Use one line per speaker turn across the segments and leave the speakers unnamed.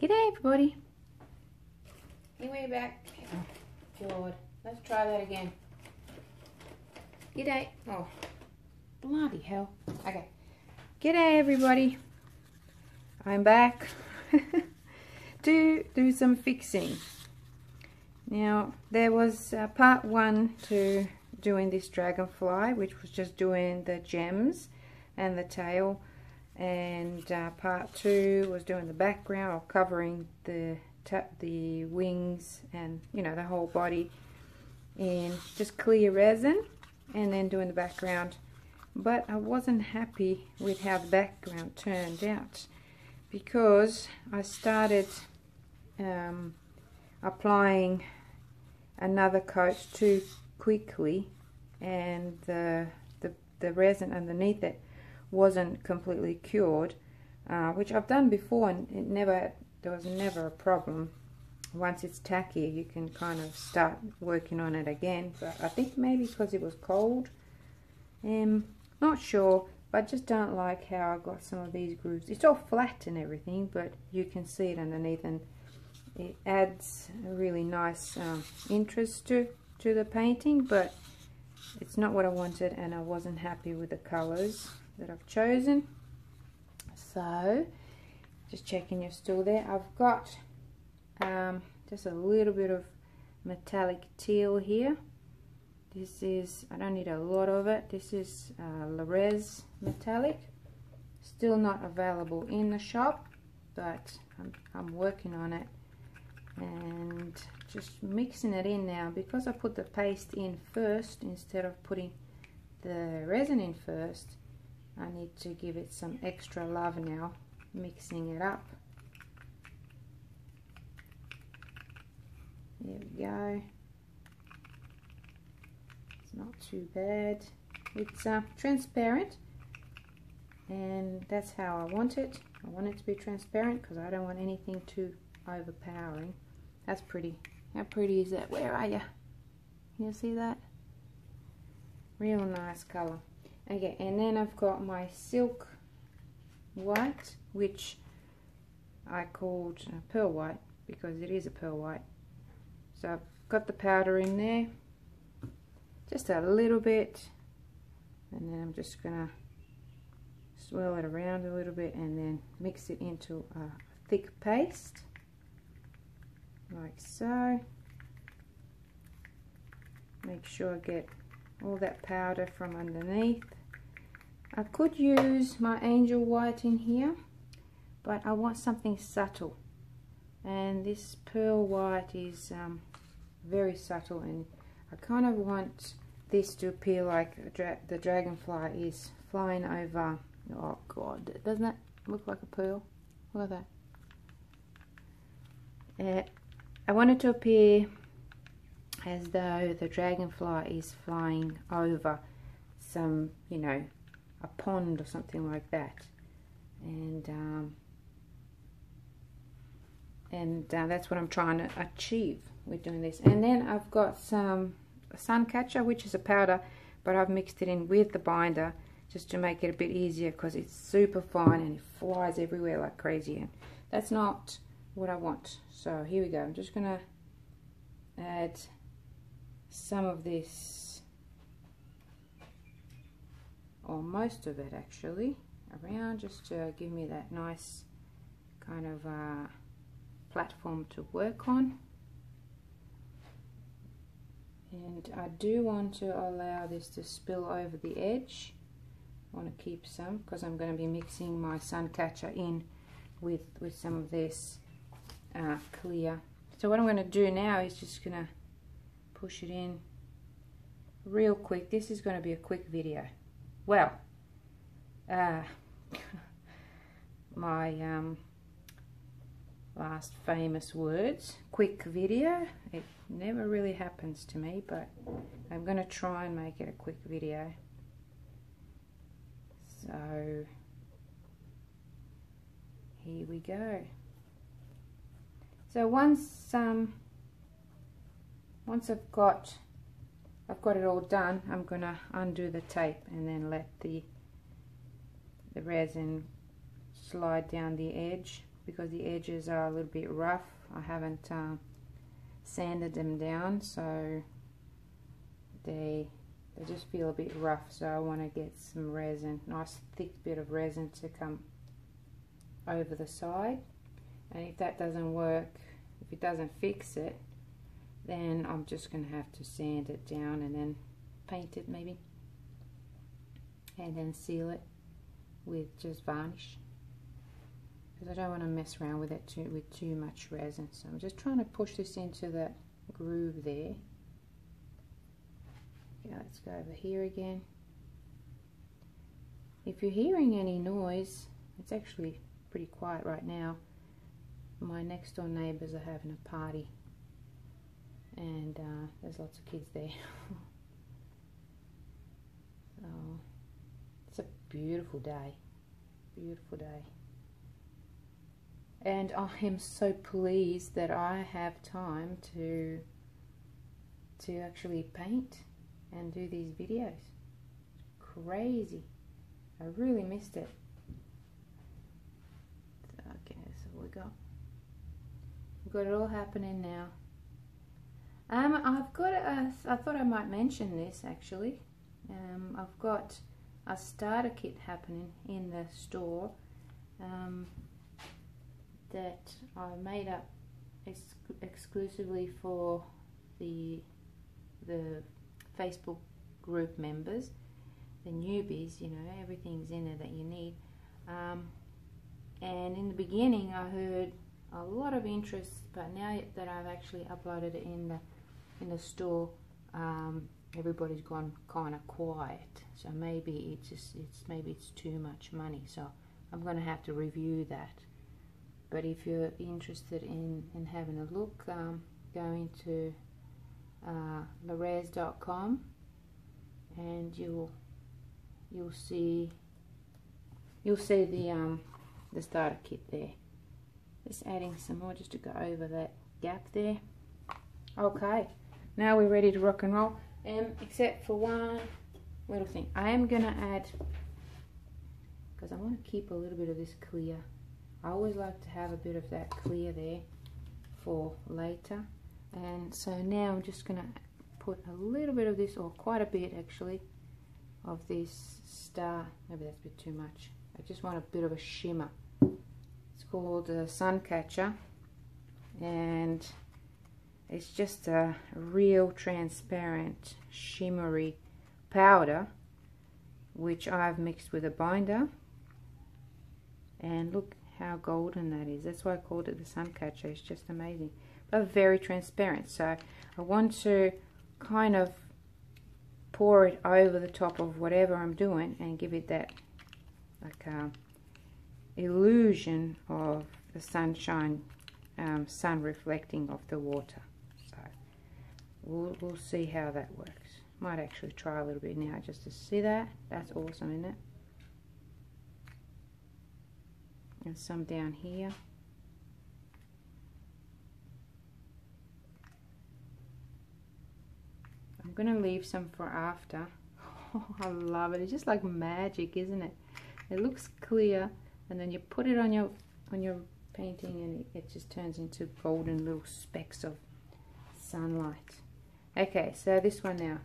G'day everybody. Anyway, back. Oh, God. Let's try that again. G'day. Oh, bloody hell. Okay. G'day everybody. I'm back to do some fixing. Now, there was part one to doing this dragonfly, which was just doing the gems and the tail. And part two was doing the background, or covering the wings and, you know, the whole body in just clear resin, and then doing the background. But I wasn't happy with how the background turned out, because I started applying another coat too quickly, and the resin underneath it wasn't completely cured, which I've done before, and there was never a problem. Once it's tacky, you can kind of start working on it again. But I think maybe because it was cold, not sure, but I just don't like how I got some of these grooves. It's all flat and everything, but you can see it underneath, and it adds a really nice interest to the painting, but it's not what I wanted, and I wasn't happy with the colors that I've chosen. So just checking you're still there. I've got just a little bit of metallic teal here. This is, I don't need a lot of it. This is Reain metallic. Still not available in the shop, but I'm working on it and just mixing it in now, because I put the paste in first instead of putting the resin in first. I need to give it some extra love now, mixing it up. There we go. It's not too bad. It's transparent, and that's how I want it. I want it to be transparent because I don't want anything too overpowering. That's pretty. How pretty is that? Where are you? Can you see that? Real nice color. Okay, and then I've got my silk white, which I called pearl white because it is a pearl white. So I've got the powder in there, just a little bit, and then I'm just gonna swirl it around a little bit and then mix it into a thick paste, like so. Make sure I get all that powder from underneath. I could use my angel white in here, but I want something subtle, and this pearl white is very subtle, and I kind of want this to appear like the dragonfly is flying over. Oh God, doesn't that look like a pearl? Look at that. I want it to appear as though the dragonfly is flying over some, you know, a pond or something like that, and that's what I'm trying to achieve with doing this. And then I've got some sun catcher, which is a powder, but I've mixed it in with the binder just to make it a bit easier, because it's super fine and it flies everywhere like crazy, and that's not what I want. So here we go. I'm just gonna add some of this, or most of it actually, around, just to give me that nice kind of platform to work on. And I do want to allow this to spill over the edge. I want to keep some, because I'm going to be mixing my sun catcher in with some of this clear. So what I'm going to do now is just going to push it in real quick. This is going to be a quick video. Well, my last famous words, quick video. It never really happens to me, but I'm going to try and make it a quick video. So here we go. So once I've got it all done, I'm gonna undo the tape and then let the resin slide down the edge because the edges are a little bit rough. I haven't sanded them down, so they just feel a bit rough, so I want to get some resin, nice thick bit of resin to come over the side. And if that doesn't work, if it doesn't fix it, then I'm just going to have to sand it down and then paint it maybe, and then seal it with just varnish, because I don't want to mess around with it with too much resin. So I'm just trying to push this into that groove there. Okay, let's go over here again. If you're hearing any noise, it's actually pretty quiet right now. My next door neighbors are having a party, and there's lots of kids there. So it's a beautiful day, beautiful day. And I am so pleased that I have time to actually paint and do these videos. Crazy. I really missed it. Okay, so we've got it all happening now. I've got I thought I might mention this actually. I've got a starter kit happening in the store that I made up exclusively for the Facebook group members, the newbies. You know, everything's in there that you need. And in the beginning I heard a lot of interest, but now that I've actually uploaded it in the store, everybody's gone kind of quiet. So maybe it's too much money. So I'm going to have to review that. But if you're interested in having a look, go into Reain.com, and you'll see the starter kit there. Just adding some more just to go over that gap there. Okay, now we're ready to rock and roll. Except for one little thing, I am gonna add, because I want to keep a little bit of this clear. I always like to have a bit of that clear there for later. And so now I'm just gonna put a little bit of this, or quite a bit actually, of this star. Maybe that's a bit too much. I just want a bit of a shimmer. It's called a sun catcher, and it's just a real transparent shimmery powder which I've mixed with a binder, and look how golden that is. That's why I called it the sun catcher. It's just amazing, but very transparent. So I want to kind of pour it over the top of whatever I'm doing and give it that like illusion of the sunshine, sun reflecting off the water. So we'll see how that works. Might actually try a little bit now just to see that. That's awesome, isn't it? And some down here. I'm gonna leave some for after. Oh, I love it. It's just like magic, isn't it? It looks clear, and then you put it on your painting, and it just turns into golden little specks of sunlight. Okay, so this one now,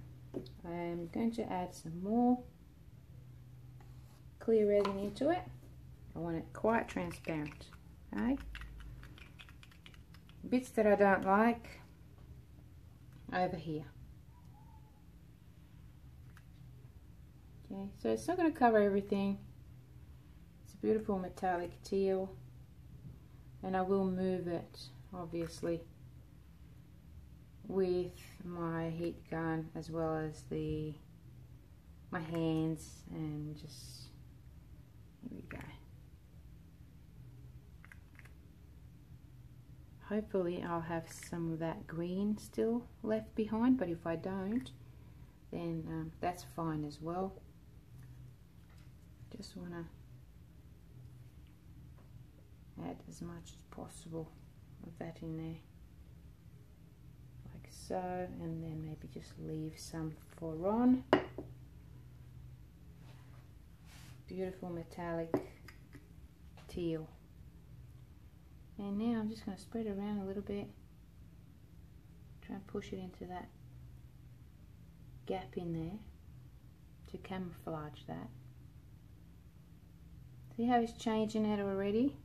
I'm going to add some more clear resin into it. I want it quite transparent. Okay, bits that I don't like over here. Okay, so it's not going to cover everything. It's a beautiful metallic teal, and I will move it obviously with my heat gun, as well as my hands, and just, here we go. Hopefully I'll have some of that green still left behind, but if I don't, then that's fine as well. Just want to add as much as possible of that in there, like so, and then maybe just leave some for Ron. Beautiful metallic teal. And now I'm just going to spread it around a little bit. Try and push it into that gap in there to camouflage that. See how it's changing it already?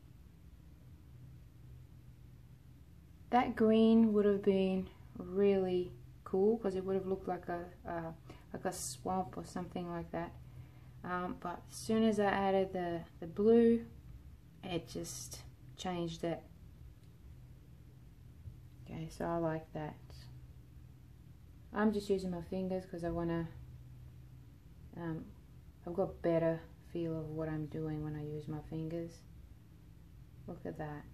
That green would have been really cool because it would have looked like a swamp or something like that. But as soon as I added the blue, it just changed it. Okay, so I like that. I'm just using my fingers because I want to, I've got better feel of what I'm doing when I use my fingers. Look at that.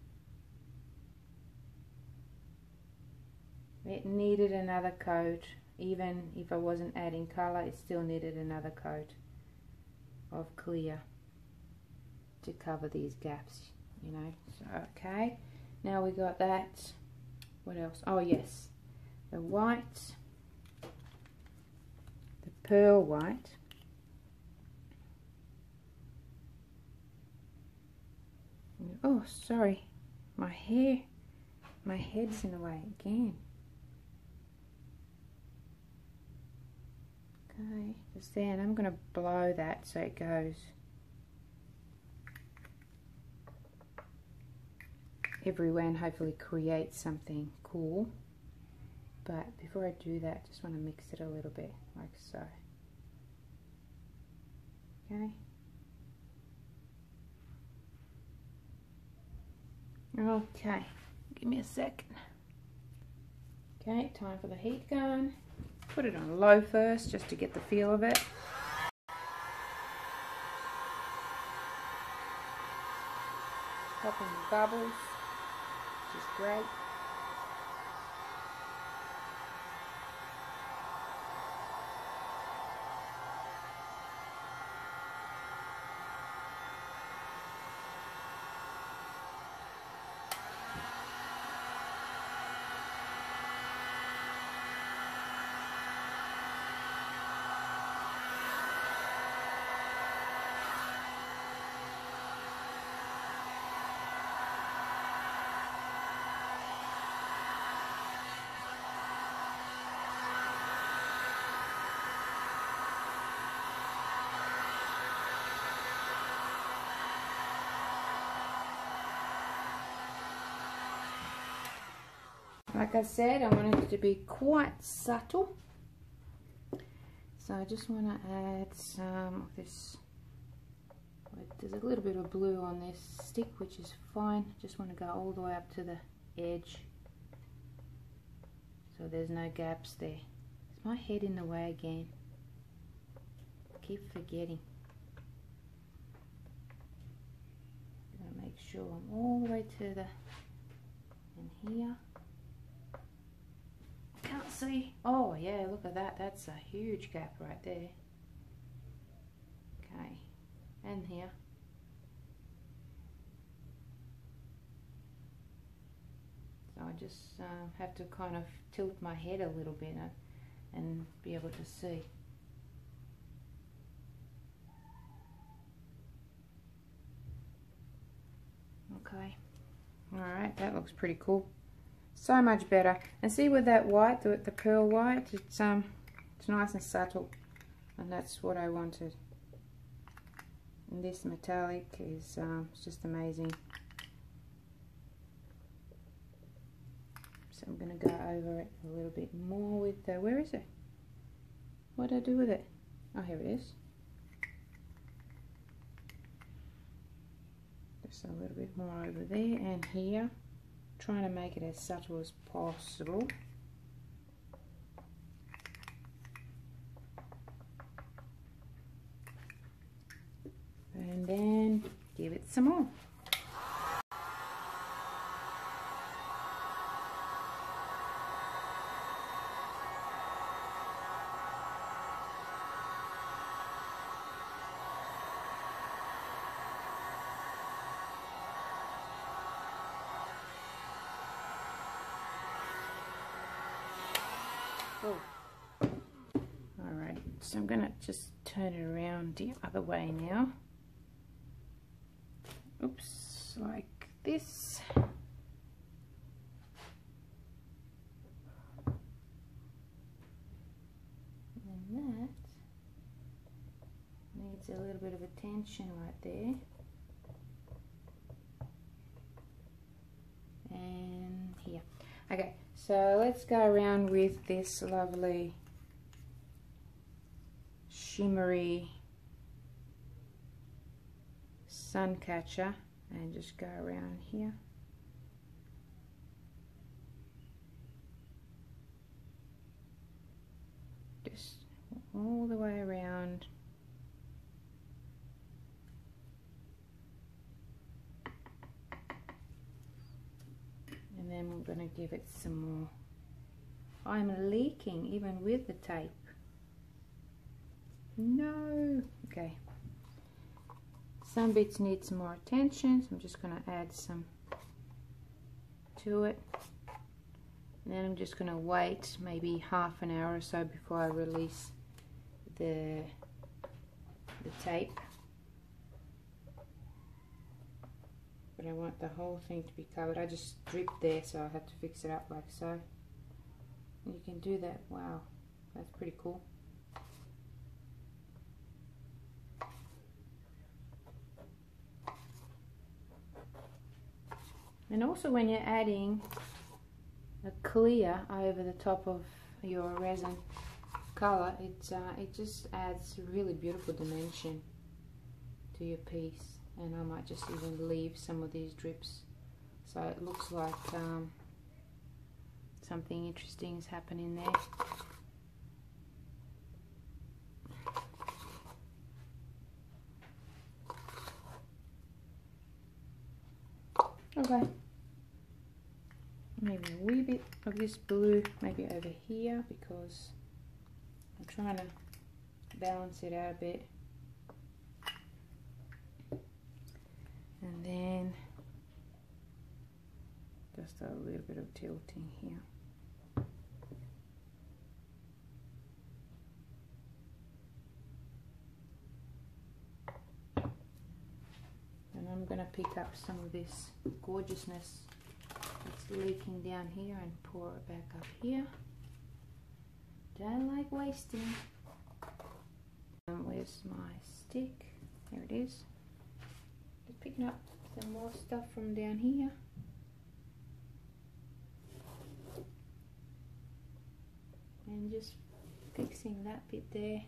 It needed another coat. Even if I wasn't adding color, it still needed another coat of clear to cover these gaps, you know. So okay, now we got that. What else? Oh yes, the white, the pearl white. Oh, sorry, my head's in the way again. Okay, just there, and I'm going to blow that so it goes everywhere and hopefully create something cool. But before I do that, I just want to mix it a little bit, like so. Okay. Okay, give me a second. Okay, time for the heat gun. Put it on low first just to get the feel of it. Popping the bubbles, which is great. Like I said, I want it to be quite subtle. So I just want to add some of this. There's a little bit of blue on this stick, which is fine. Just want to go all the way up to the edge, so there's no gaps there. Is my head in the way again? I keep forgetting. I'm going to make sure I'm all the way to the, in here. Can't see. Oh yeah, look at that. That's a huge gap right there. Okay, and here. So I just have to kind of tilt my head a little bit and be able to see. Okay, alright, that looks pretty cool. So much better. And see with that white, the pearl white, it's nice and subtle, and that's what I wanted. And this metallic is it's just amazing. So I'm going to go over it a little bit more with the, where is it? What did I do with it? Oh, here it is. Just a little bit more over there and here. Trying to make it as subtle as possible. And then give it some more. Alright, so I'm going to just turn it around the other way now. Oops, like this. needs a little bit of attention right there. And here. Okay, so let's go around with this lovely shimmery sun catcher and just go around here. Just all the way around. And then we're going to give it some more. I'm leaking even with the tape. No. Okay. Some bits need some more attention, so I'm just going to add some to it. And then I'm just going to wait maybe half an hour or so before I release the tape. But I want the whole thing to be covered. I just dripped there, so I have to fix it up like so. And you can do that. Wow, that's pretty cool. And also when you're adding a clear over the top of your resin color, it just adds a really beautiful dimension to your piece. And I might just even leave some of these drips so it looks like something interesting is happening there. Okay, maybe a wee bit of this blue maybe over here because I'm trying to balance it out a bit. And then just a little bit of tilting here. And I'm going to pick up some of this gorgeousness that's leaking down here and pour it back up here. Don't like wasting. Where's my stick? There it is. Just picking up some more stuff from down here. And just fixing that bit there.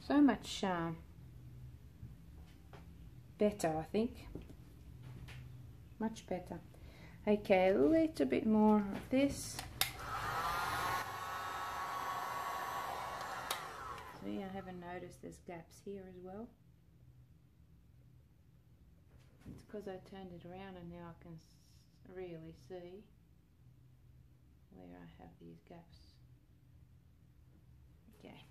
So much better, I think. Much better. Okay, a little bit more of this. See, I haven't noticed there's gaps here as well. It's because I turned it around and now I can really see where I have these gaps. Okay.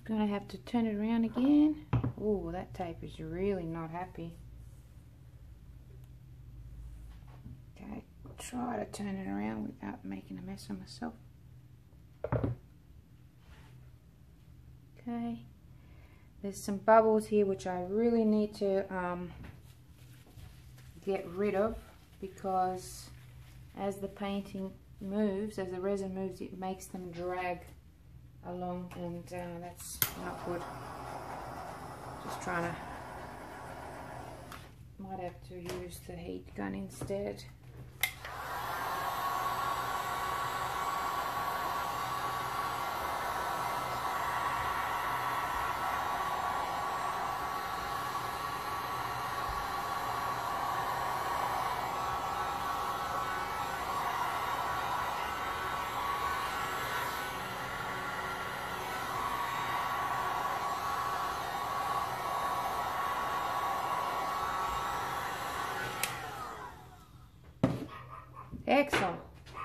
Gonna have to turn it around again. Oh, that tape is really not happy. Okay, try to turn it around without making a mess of myself. Okay, there's some bubbles here which I really need to get rid of, because as the painting moves, as the resin moves, it makes them drag along, and that's not good. Just trying to, might have to use the heat gun instead. Excellent.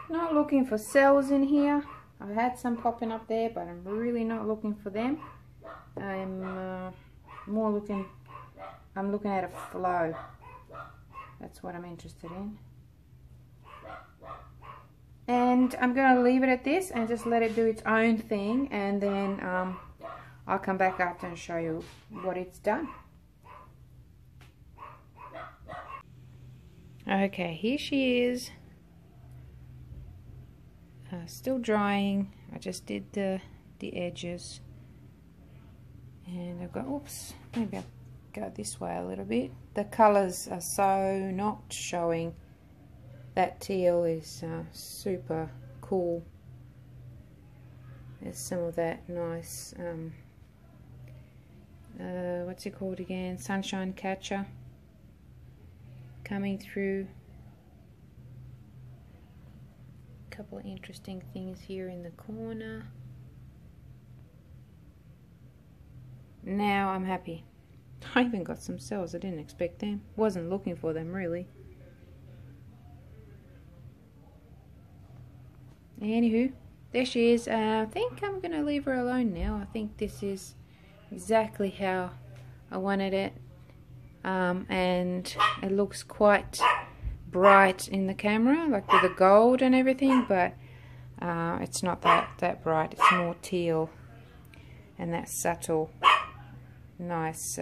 Not looking for cells in here. I've had some popping up there, but I'm really not looking for them. I'm more looking, I'm looking at a flow. That's what I'm interested in. And I'm going to leave it at this and just let it do its own thing, and then I'll come back after and show you what it's done. Okay, here she is. Still drying. I just did the edges. And I've got, oops, maybe I'll go this way a little bit. The colours are so not showing. That teal is super cool. There's some of that nice, what's it called again? Sunshine catcher coming through. A couple of interesting things here in the corner. Now I'm happy. I even got some cells. I didn't expect them. Wasn't looking for them really. Anywho, there she is. I think I'm going to leave her alone now. I think this is exactly how I wanted it. And it looks quite bright in the camera, like with the gold and everything, but it's not that bright. It's more teal and that subtle, nice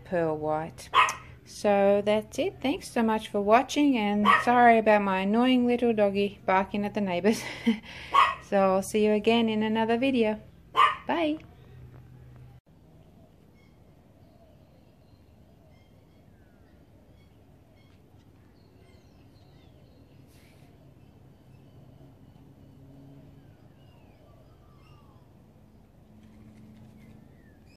pearl white. So that's it. Thanks so much for watching, and sorry about my annoying little doggy barking at the neighbors. So I'll see you again in another video. Bye.